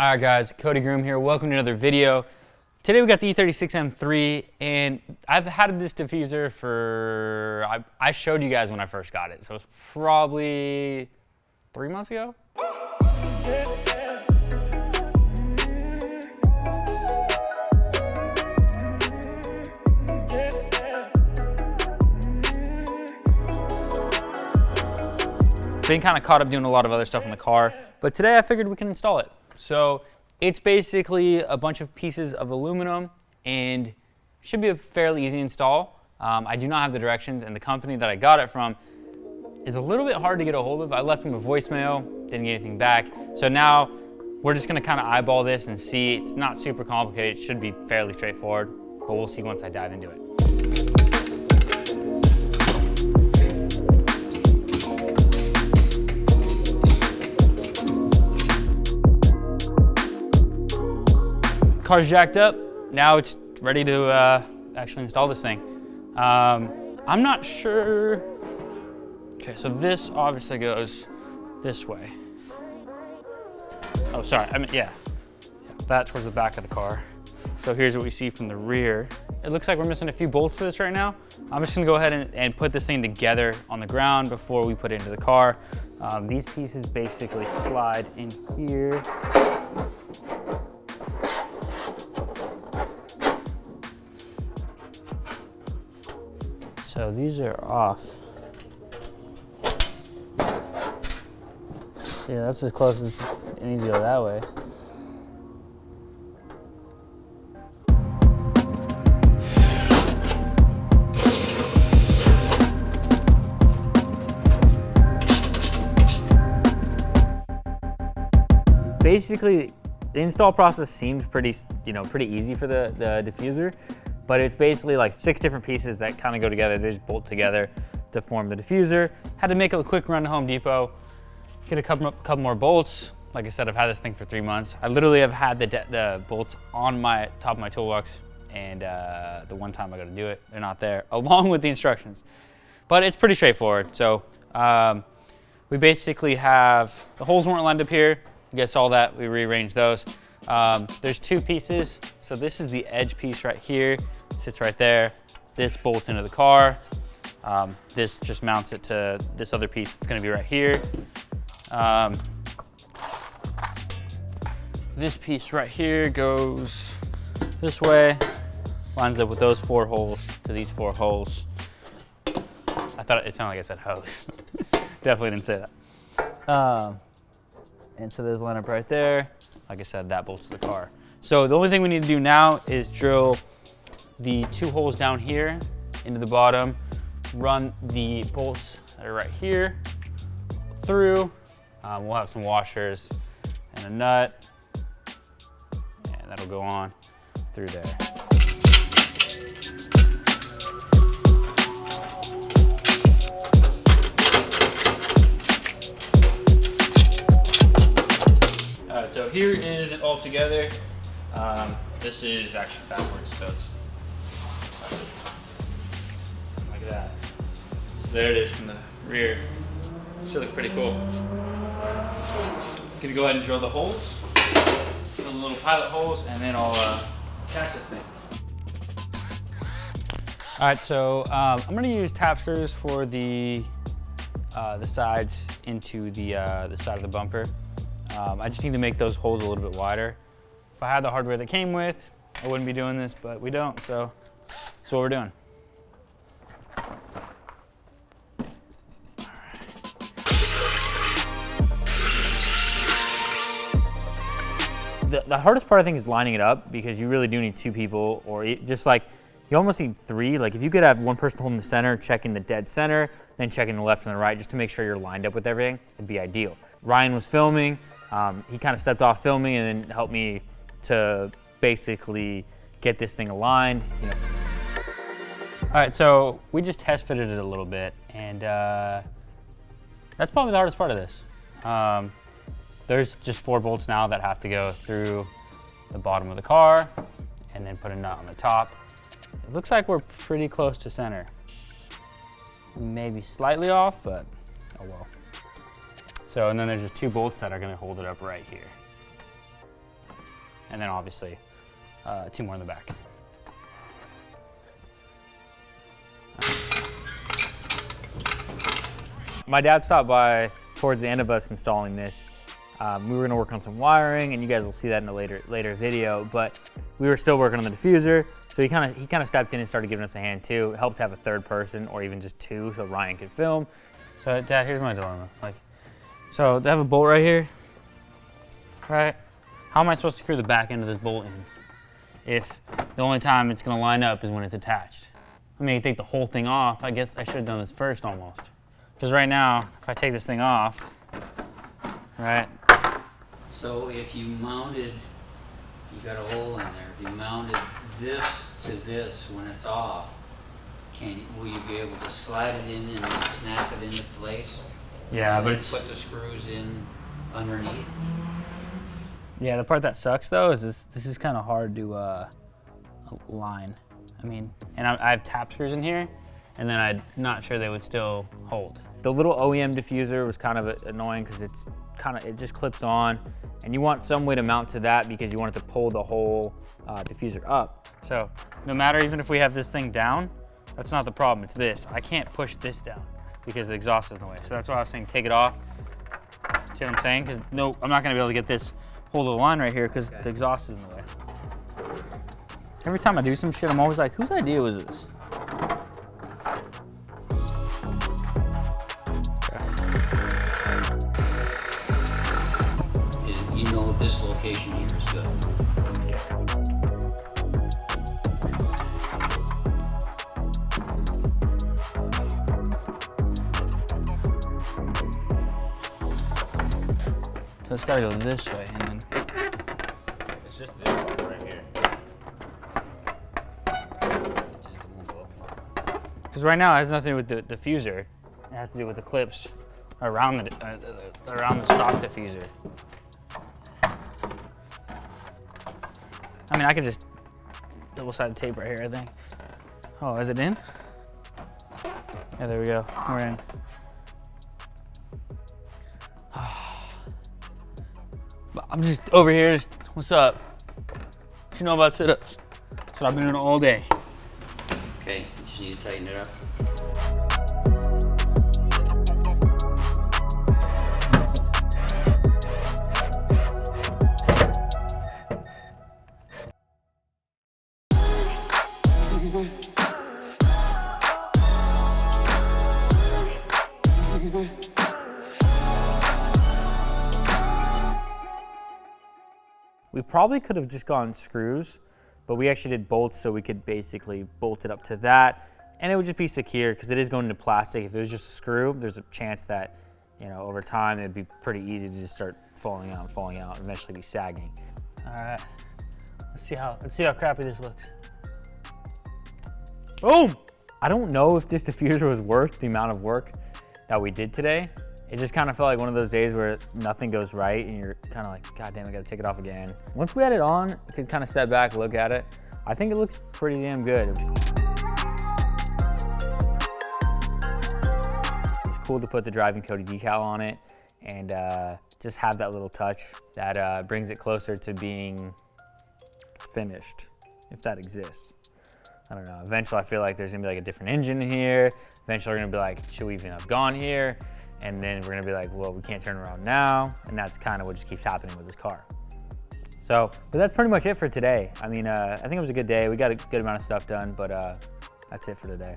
All right guys, Cody Groom here. Welcome to another video. Today we got the E36 M3 and I've had this diffuser for, I showed you guys when I first got it. So it's probably 3 months ago. Been kind of caught up doing a lot of other stuff in the car, but today I figured we can install it. So it's basically a bunch of pieces of aluminum and should be a fairly easy install. I do not have the directions, and the company that I got it from is a little bit hard to get a hold of. I left them a voicemail, didn't get anything back. So now we're just gonna kind of eyeball this and see. It's not super complicated. It should be fairly straightforward, but we'll see once I dive into it. Car's jacked up. Now it's ready to actually install this thing. I'm not sure. Okay, so this obviously goes this way. Oh, sorry, yeah. That towards the back of the car. So here's what we see from the rear. It looks like we're missing a few bolts for this right now. I'm just gonna go ahead and put this thing together on the ground before we put it into the car. These pieces basically slide in here. So these are off. Yeah, that's as close as it needs to go that way. Basically, the install process seemed pretty easy for the diffuser. But it's basically like 6 different pieces that kind of go together. They just bolt together to form the diffuser. Had to make a quick run to Home Depot, get a couple more bolts. Like I said, I've had this thing for 3 months. I literally have had the bolts on my top of my toolbox, and the one time I got to do it, they're not there, along with the instructions. But it's pretty straightforward. So we basically have, the holes weren't lined up here. You guys saw that, we rearranged those. There's 2 pieces. So this is the edge piece right here, sits right there. This bolts into the car. This just mounts it to this other piece. It's gonna be right here. This piece right here goes this way, lines up with those 4 holes to these 4 holes. I thought it sounded like I said hose. Definitely didn't say that. And so those line up right there. Like I said, that bolts to the car. So the only thing we need to do now is drill the 2 holes down here into the bottom, run the bolts that are right here through. We'll have some washers and a nut, and that'll go on through there. So here is it all together. This is actually backwards, so it's like that. So there it is from the rear. Should look pretty cool. Gonna go ahead and drill the holes, the little pilot holes, and then I'll catch this thing. All right, so I'm gonna use tap screws for the sides into the side of the bumper. I just need to make those holes a little bit wider. If I had the hardware that came with, I wouldn't be doing this, but we don't, so that's what we're doing. The hardest part, I think, is lining it up, because you really do need 2 people, or just like, you almost need 3. Like if you could have 1 person holding the center, checking the dead center, then checking the left and the right, just to make sure you're lined up with everything, it'd be ideal. Ryan was filming. He kind of stepped off filming and then helped me to basically get this thing aligned. All right, so we just test fitted it a little bit, and that's probably the hardest part of this. There's just 4 bolts now that have to go through the bottom of the car and then put a nut on the top. It looks like we're pretty close to center. Maybe slightly off, but oh well. So, and then there's just 2 bolts that are gonna hold it up right here. and then obviously 2 more in the back. My dad stopped by towards the end of us installing this. We were gonna work on some wiring, and you guys will see that in a later video, but we were still working on the diffuser, so he kind of stepped in and started giving us a hand too. It helped to have a third person, or even just 2, so Ryan could film. So Dad, here's my dilemma. So they have a bolt right here, right? How am I supposed to screw the back end of this bolt in if the only time it's gonna line up is when it's attached? I mean, I take the whole thing off. I guess I should have done this first almost. Because right now, if I take this thing off, right? So if you mounted, you got a hole in there, if you mounted this to this when it's off, will you be able to slide it in and then snap it into place? Yeah, and but then it's... put the screws in underneath? Yeah, the part that sucks though is this is kind of hard to line. I mean, and I have tap screws in here, and then I'm not sure they would still hold. The little OEM diffuser was kind of annoying because it just clips on, and you want some way to mount to that because you want it to pull the whole diffuser up. So no matter, even if we have this thing down, that's not the problem, it's this. I can't push this down because the exhaust is in the way. So that's why I was saying take it off. See what I'm saying? Because no, I'm not gonna be able to get this whole little line right here because the exhaust is in the way. Every time I do some shit, I'm always like, whose idea was this? You know this location here is good. So it's gotta go this way and then. It's just this one right here. Because right now it has nothing to do with the diffuser. It has to do with the clips around the stock diffuser. I mean, I could just double-sided tape right here, I think. Oh, is it in? Yeah, there we go. We're in. I'm just over here, what's up? What you know about sit-ups? That's what I've been doing all day. Okay, you just need to tighten it up. We probably could have just gone screws, but we actually did bolts so we could basically bolt it up to that, and it would just be secure because it is going into plastic. If it was just a screw, there's a chance that, you know, over time it'd be pretty easy to just start falling out, and eventually be sagging. All right, let's see how crappy this looks. Boom! I don't know if this diffuser was worth the amount of work that we did today. It just kind of felt like one of those days where nothing goes right and you're kind of like, God damn, I gotta take it off again. Once we had it on, I could kind of step back, look at it. I think it looks pretty damn good. It's cool to put the driving Cody decal on it and just have that little touch that brings it closer to being finished, if that exists. I don't know. Eventually, I feel like there's gonna be like a different engine in here. Eventually, we're gonna be like, should we even have gone here? And then we're gonna be like, well, we can't turn around now. And that's kind of what just keeps happening with this car. So, but that's pretty much it for today. I mean, I think it was a good day. We got a good amount of stuff done, but that's it for today.